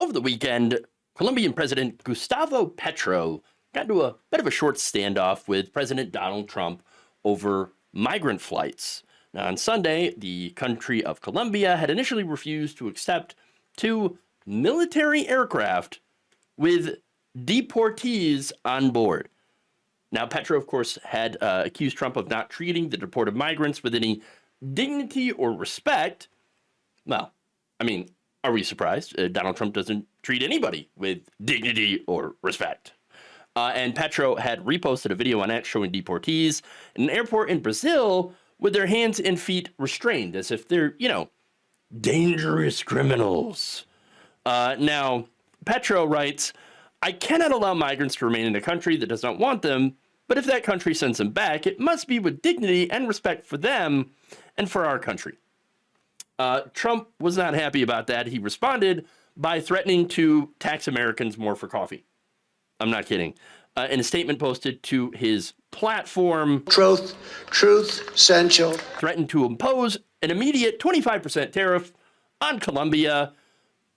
Over the weekend, Colombian President Gustavo Petro got into a bit of a short standoff with President Donald Trump over migrant flights. Now, on Sunday, the country of Colombia had initially refused to accept two military aircraft with deportees on board. Now, Petro, of course, had accused Trump of not treating the deported migrants with any dignity or respect. Well, I mean, are we surprised? Donald Trump doesn't treat anybody with dignity or respect. And Petro had reposted a video on X showing deportees in an airport in Brazil with their hands and feet restrained as if they're, dangerous criminals. Now, Petro writes, "I cannot allow migrants to remain in a country that does not want them, but if that country sends them back, it must be with dignity and respect for them and for our country." Trump was not happy about that. He responded by threatening to tax Americans more for coffee. I'm not kidding. In a statement posted to his platform, truth, essential, threatened to impose an immediate 25% tariff on Colombia,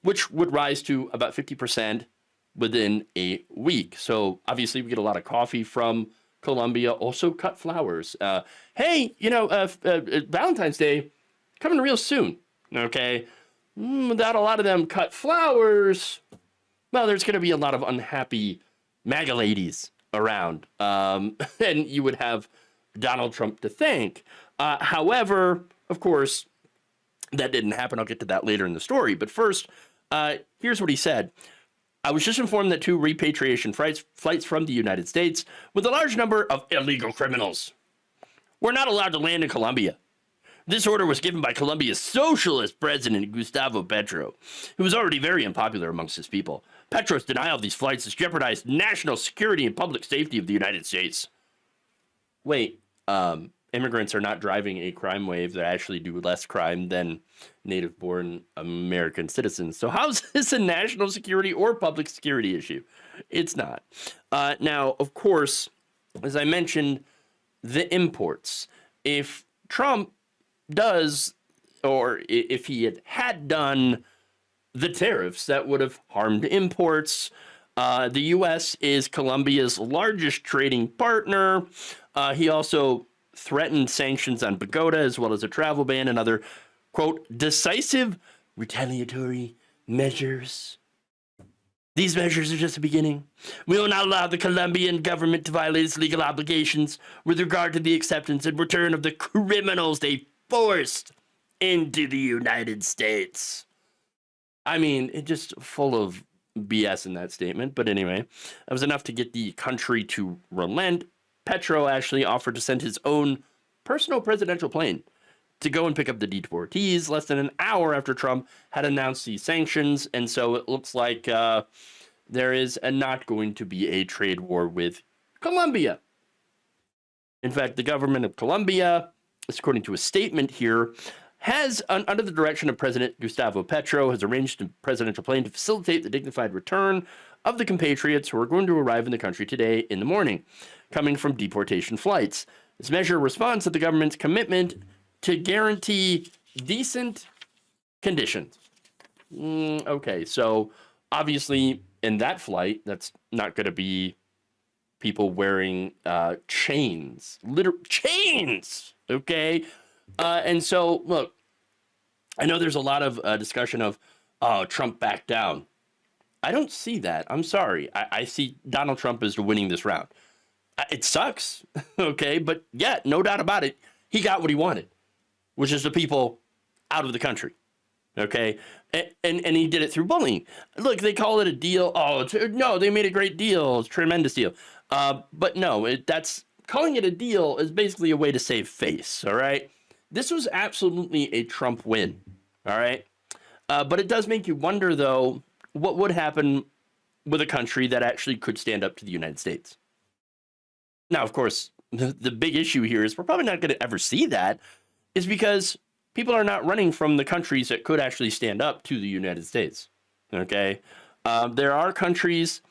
which would rise to about 50% within a week. So obviously we get a lot of coffee from Colombia, also cut flowers. Hey, Valentine's Day coming real soon, okay? Without a lot of them cut flowers, well, there's going to be a lot of unhappy MAGA ladies around, and you would have Donald Trump to thank. However, of course, that didn't happen. I'll get to that later in the story. But first, here's what he said. "I was just informed that two repatriation flights from the United States with a large number of illegal criminals were not allowed to land in Colombia. This order was given by Colombia's socialist president, Gustavo Petro, who was already very unpopular amongst his people. Petro's denial of these flights has jeopardized national security and public safety of the United States." Wait, immigrants are not driving a crime wave that actually do less crime than native-born American citizens. So how's this a national security or public security issue? It's not. Now, of course, as I mentioned, the imports. If Trump does, or if he had done the tariffs, that would have harmed imports. The U.S. is Colombia's largest trading partner. He also threatened sanctions on Bogota, as well as a travel ban and other, quote, decisive retaliatory measures. "These measures are just the beginning. We will not allow the Colombian government to violate its legal obligations with regard to the acceptance and return of the criminals they forced into the United States." I mean, it's just full of BS in that statement. But anyway, that was enough to get the country to relent. Petro actually offered to send his own personal presidential plane to go and pick up the deportees less than an hour after Trump had announced these sanctions. And so it looks like there is not going to be a trade war with Colombia. In fact, the government of Colombia, according to a statement here, has, under the direction of President Gustavo Petro, has arranged a presidential plane to facilitate the dignified return of the compatriots who are going to arrive in the country today in the morning, coming from deportation flights. This measure responds to the government's commitment to guarantee decent conditions. Okay, so obviously in that flight, that's not going to be people wearing chains, chains, okay? And so, look, I know there's a lot of discussion of, oh, Trump backed down. I don't see that. I'm sorry. I see Donald Trump as winning this round. It sucks, okay? But yeah, no doubt about it, he got what he wanted, which is the people out of the country, okay? And he did it through bullying. Look, they call it a deal. Oh, no, they made a great deal. It's a tremendous deal. But no, calling it a deal is basically a way to save face, all right? This was absolutely a Trump win, all right? But it does make you wonder, though, what would happen with a country that actually could stand up to the United States. Now, of course, the big issue here is we're probably not going to ever see that, is because people are not running from the countries that could actually stand up to the United States, okay? There are countries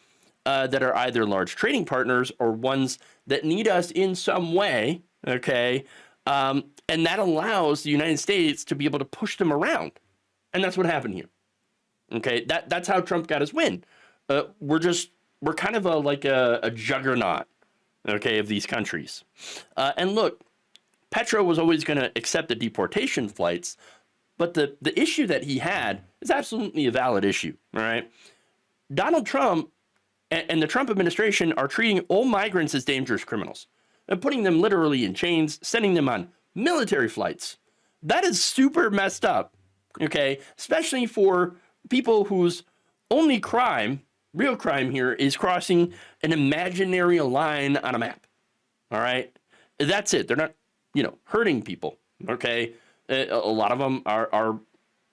that are either large trading partners or ones that need us in some way, okay? And that allows the United States to be able to push them around. And that's what happened here. Okay, that's how Trump got his win. We're kind of a juggernaut, okay, of these countries. And look, Petro was always going to accept the deportation flights, but the issue that he had is absolutely a valid issue. All right, Donald Trump and the Trump administration are treating all migrants as dangerous criminals and putting them literally in chains, sending them on military flights. That is super messed up, okay? Especially for people whose only crime, real crime here, is crossing an imaginary line on a map, all right? That's it. They're not, hurting people, okay? A lot of them are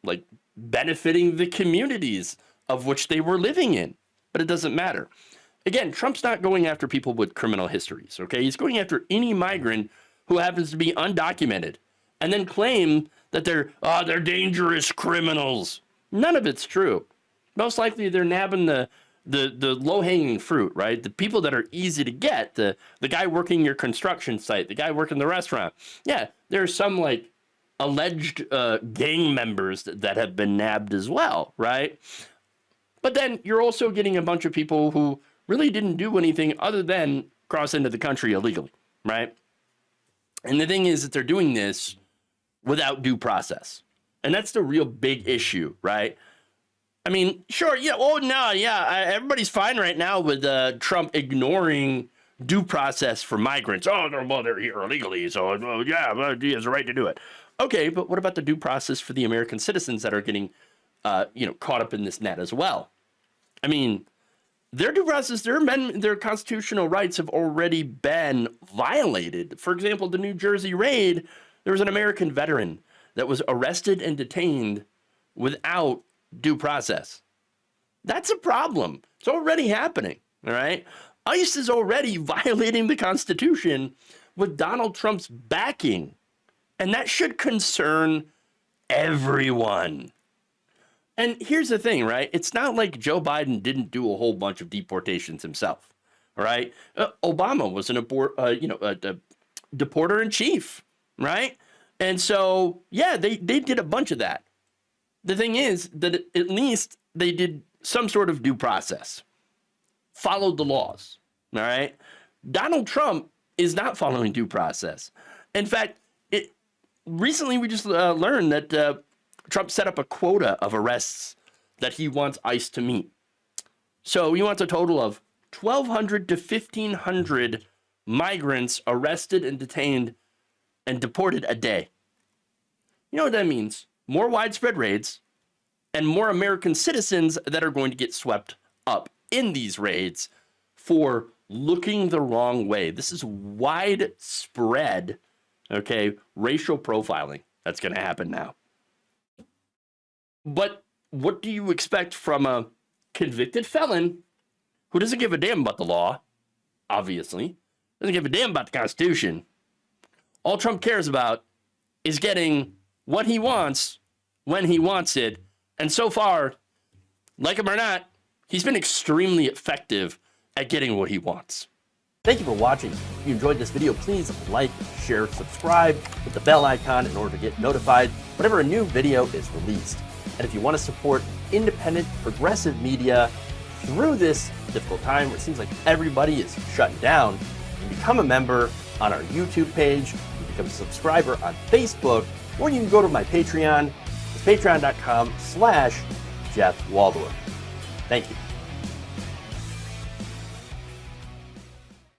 like benefiting the communities of which they were living in. But it doesn't matter. Again, Trump's not going after people with criminal histories, okay? He's going after any migrant who happens to be undocumented and then claim that they're dangerous criminals. None of it's true. Most likely they're nabbing the low-hanging fruit, right? The people that are easy to get, the guy working your construction site, the guy working the restaurant. Yeah, there's some like alleged gang members that have been nabbed as well, right? But then you're also getting a bunch of people who really didn't do anything other than cross into the country illegally, right? And the thing is that they're doing this without due process. And that's the real big issue, right? I mean, sure, yeah, everybody's fine right now with Trump ignoring due process for migrants. Oh, well, they're here illegally, so he has a right to do it. Okay, but what about the due process for the American citizens that are getting caught up in this net as well? I mean, their due process, their constitutional rights have already been violated. For example, the New Jersey raid, there was an American veteran that was arrested and detained without due process. That's a problem. It's already happening, all right? ICE is already violating the Constitution with Donald Trump's backing, and that should concern everyone. And here's the thing, right? It's not like Joe Biden didn't do a whole bunch of deportations himself, all right? Obama was a deporter in chief, right? And so, yeah, they did a bunch of that. The thing is that at least they did some sort of due process, followed the laws, all right? Donald Trump is not following due process. In fact, recently we just learned that Trump set up a quota of arrests that he wants ICE to meet. So he wants a total of 1,200 to 1,500 migrants arrested and detained and deported a day. You know what that means? More widespread raids and more American citizens that are going to get swept up in these raids for looking the wrong way. This is widespread, okay, racial profiling that's going to happen now. But what do you expect from a convicted felon who doesn't give a damn about the law, obviously, doesn't give a damn about the Constitution? All Trump cares about is getting what he wants when he wants it. And so far, like him or not, he's been extremely effective at getting what he wants. Thank you for watching. If you enjoyed this video, please like, share, subscribe with the bell icon in order to get notified whenever a new video is released. And if you want to support independent, progressive media through this difficult time where it seems like everybody is shutting down, you can become a member on our YouTube page, you can become a subscriber on Facebook, or you can go to my Patreon. It's patreon.com/Jeff Waldorf. Thank you.